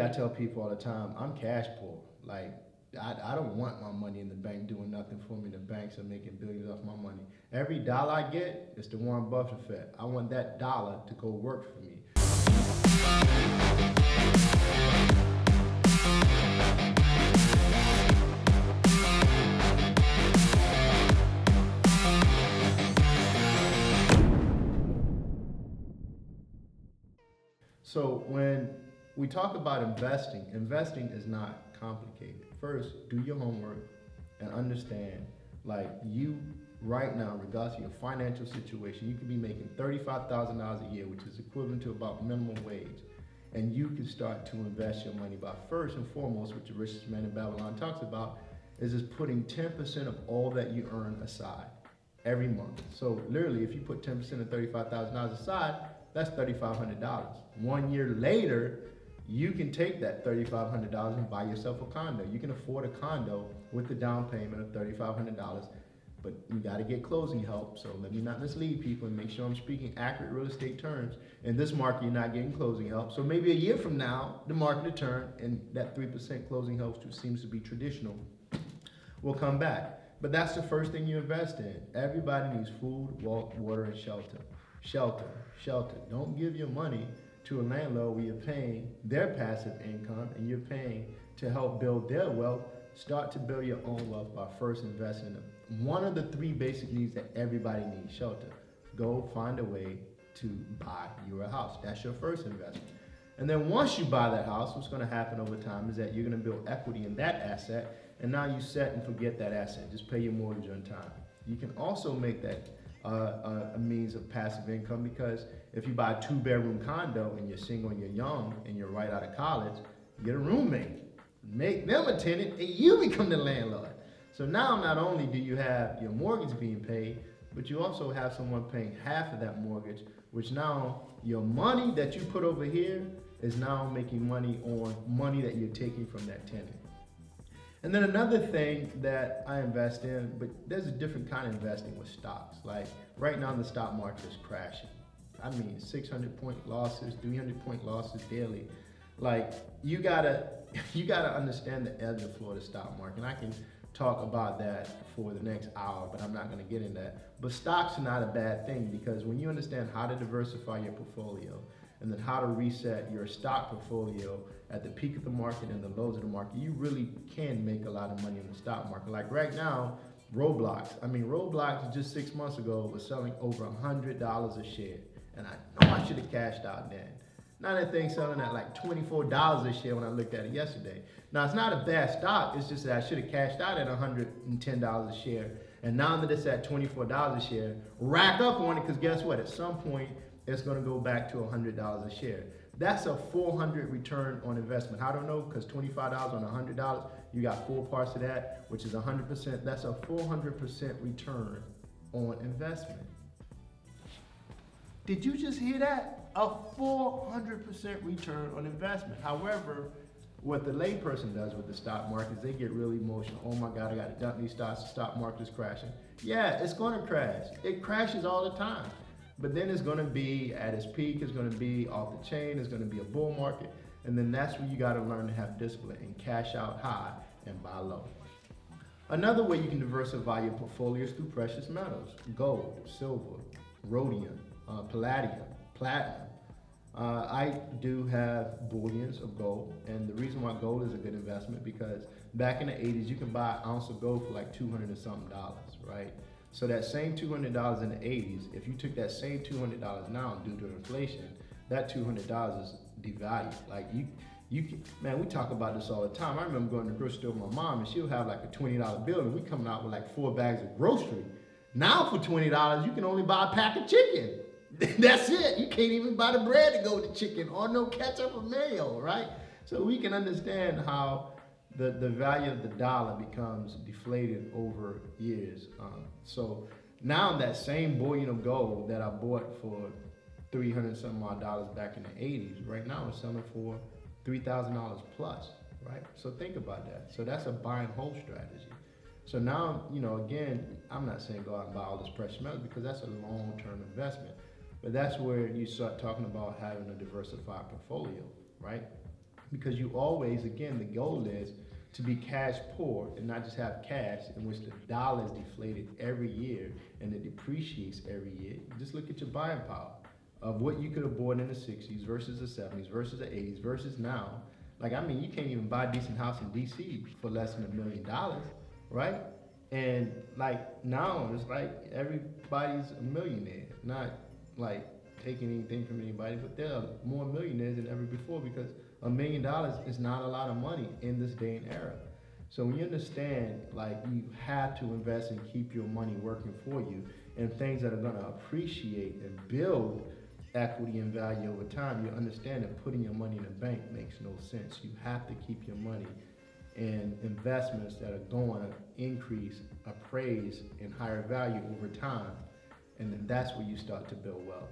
I tell people all the time, I'm cash poor. Like, I don't want my money in the bank doing nothing for me. The banks are making billions off my money. Every dollar I get is the Warren Buffett effect. I want that dollar to go work for me. So when we talk about investing, investing is not complicated. First, do your homework and understand, like, you right now, regardless of your financial situation, you could be making $35,000 a year, which is equivalent to about minimum wage. And you can start to invest your money by, first and foremost, what the richest man in Babylon talks about, is just putting 10% of all that you earn aside every month. So literally, if you put 10% of $35,000 aside, that's $3,500. 1 year later, you can take that $3,500 and buy yourself a condo. You can afford a condo with the down payment of $3,500, but you got to get closing help. So let me not mislead people and make sure I'm speaking accurate real estate terms. In this market, you're not getting closing help. So maybe a year from now, the market will turn and that 3% closing help, which seems to be traditional, will come back. But that's the first thing you invest in. Everybody needs food, water, and shelter. Shelter, shelter. Don't give your money to a landlord where you're paying their passive income and you're paying to help build their wealth. Start to build your own wealth by first investing in them. One of the three basic needs that everybody needs: shelter. Go find a way to buy you a house. That's your first investment. And then once you buy that house, what's going to happen over time is that you're going to build equity in that asset, and now you set and forget that asset. Just pay your mortgage on time. You can also make that a means of passive income, because if you buy a 2-bedroom condo and you're single and you're young and you're right out of college, get a roommate, make them a tenant, and you become the landlord. So now not only do you have your mortgage being paid, but you also have someone paying half of that mortgage, which now your money that you put over here is now making money on money that you're taking from that tenant. And then another thing that I invest in, but there's a different kind of investing with stocks. Like right now the stock market is crashing. I mean, 600-point losses, 300-point losses daily. Like you gotta understand the ebb and flow of the stock market. And I can talk about that for the next hour, but I'm not gonna get into that. But stocks are not a bad thing, because when you understand how to diversify your portfolio and then how to reset your stock portfolio at the peak of the market and the lows of the market, you really can make a lot of money in the stock market. Like right now, Roblox just 6 months ago was selling over $100 a share. And I know I should have cashed out then. Now that thing's selling at like $24 a share when I looked at it yesterday. Now it's not a bad stock, it's just that I should have cashed out at $110 a share. And now that it's at $24 a share, rack up on it, because guess what? At some point, it's going to go back to $100 a share. That's a 400 return on investment. I don't know, because $25 on $100, you got 4 parts of that, which is 100%. That's a 400% return on investment. Did you just hear that? A 400% return on investment. However, what the layperson does with the stock market is they get really emotional. Oh my God, I got to dump these stocks. The stock market is crashing. Yeah, it's going to crash. It crashes all the time. But then it's going to be at its peak, it's going to be off the chain, it's going to be a bull market. And then that's where you got to learn to have discipline and cash out high and buy low. Another way you can diversify your portfolio is through precious metals: gold, silver, rhodium, palladium, platinum. I do have bullions of gold, and the reason why gold is a good investment, because back in the 80s, you can buy an ounce of gold for like $200 and something, right? So that same $200 in the 80s, if you took that same $200 now due to inflation, that $200 is devalued. Like you can, man, we talk about this all the time. I remember going to the grocery store with my mom, and she'll have like a $20 bill, and we coming out with like 4 bags of grocery. Now for $20, you can only buy a pack of chicken. That's it. You can't even buy the bread to go with the chicken, or no ketchup or mayo, right? So we can understand how the value of the dollar becomes deflated over years. So now that same bullion of gold that I bought for $300 something odd back in the 80s, right now it's selling for $3,000 plus, right? So think about that. So that's a buy and hold strategy. So now, again, I'm not saying go out and buy all this precious metals, because that's a long-term investment. But that's where you start talking about having a diversified portfolio, right? because you always, again, the goal is to be cash poor and not just have cash in which the dollar is deflated every year and it depreciates every year. Just look at your buying power of what you could have bought in the 60s versus the 70s versus the 80s versus now. Like, I mean, you can't even buy a decent house in DC for less than $1 million, right? And like now, it's like everybody's a millionaire. Not like taking anything from anybody, but there are more millionaires than ever before because $1 million is not a lot of money in this day and era. So when you understand, like, you have to invest and keep your money working for you in things that are going to appreciate and build equity and value over time, you understand that putting your money in the bank makes no sense. You have to keep your money in investments that are going to increase, appraise, and higher value over time. And then that's where you start to build wealth.